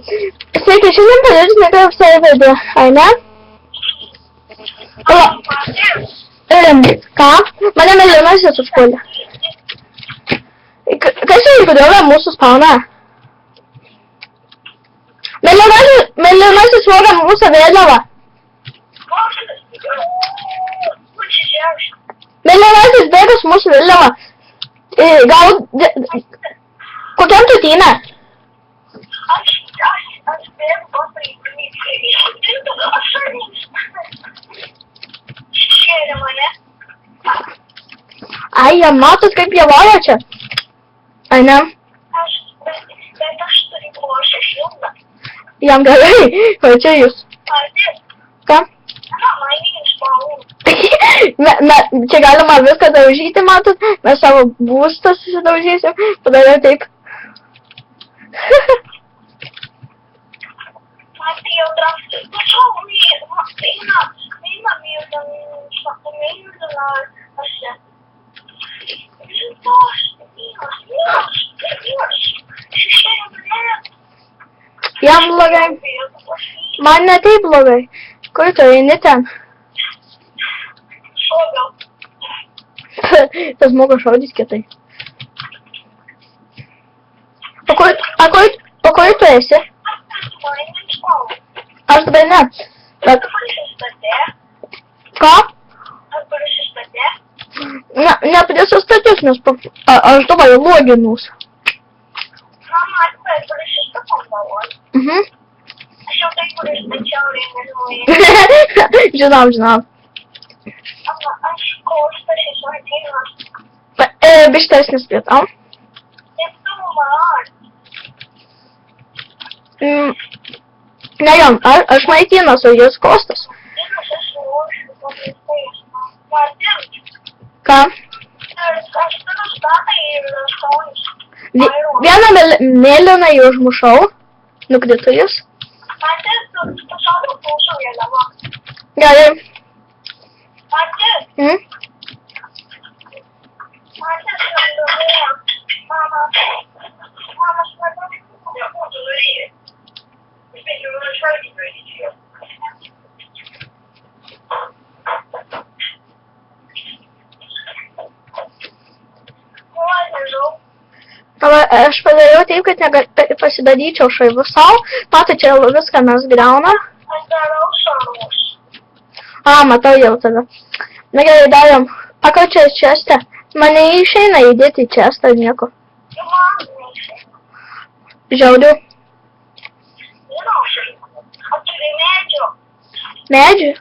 Sveiki, šiandien padarysime kaip save vedė, ar ne? Ką? Mane milijonasis užpuolė. Kas jau įgudėjo mūsų spauną? Milijonasis voga mūsų vėliavą. Milijonasis bėgas mūsų vėliavą. Gal... Kokiam tu tyne? Aš bėgu pasakyti. Šėrė mane. Ai, jie matot, kaip jie vaja čia. Ai, ne? Bet aš turiu košę šildą. Jam gerai, o čia jūs. Ką? Čia galima viską daužyti, matot. Mes savo būstą susidaužysim. Padarė taip. Jam blogai. Man ne taip blogai. Kur tu eini ten? Tas moka šaudyt kietai. O kur tu esi? Aš dabar ne. Bet... Ką? Neprisistatys, nes aš dabar loginus. Aš jau tai pristačiau renginiui. Žinau. Aš koštas esu atėjus. Bištesnis prie tau. Ne, Jon, aš maitinas, o jis kostas. Ką? Vieną mėlyną jį užmušau. Nukrito jis. Gerai. Aš padariau taip, kad pasidaryčiau šaivus savo. Matai, čia viską mes griauna. Aš darau šarus. Matau jau tada. Na gerai, darėm. Ką čia česte? Man neišeina įdėti į čestą nieko. Žiauriu. O turi medžių? Medžių?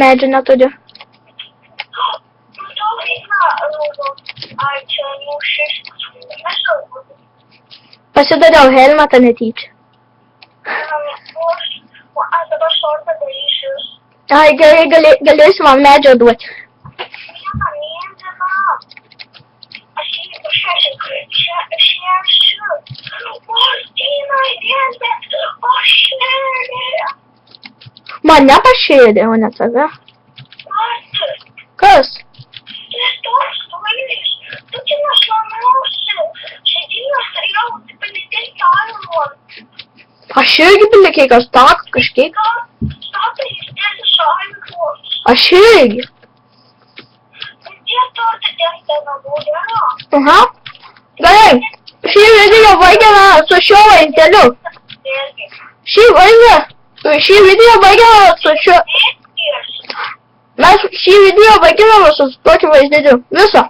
Medžių neturiu. Pasidariau helmetą netyčia. Aš dabar šortą daryšius. Ai, gerai, galėsi man medžio duoti. Aš jį Mane pašėdė, o ne tave. Kas? Aš irgi pilikiai kažkiek. Aš irgi. Aha. Gerai. Šį video baigiame su šiuo vaizdeliu. Šį video baigiame su šiuo... Mes šį video baigiame su tokiu vaizdeliu. Viso.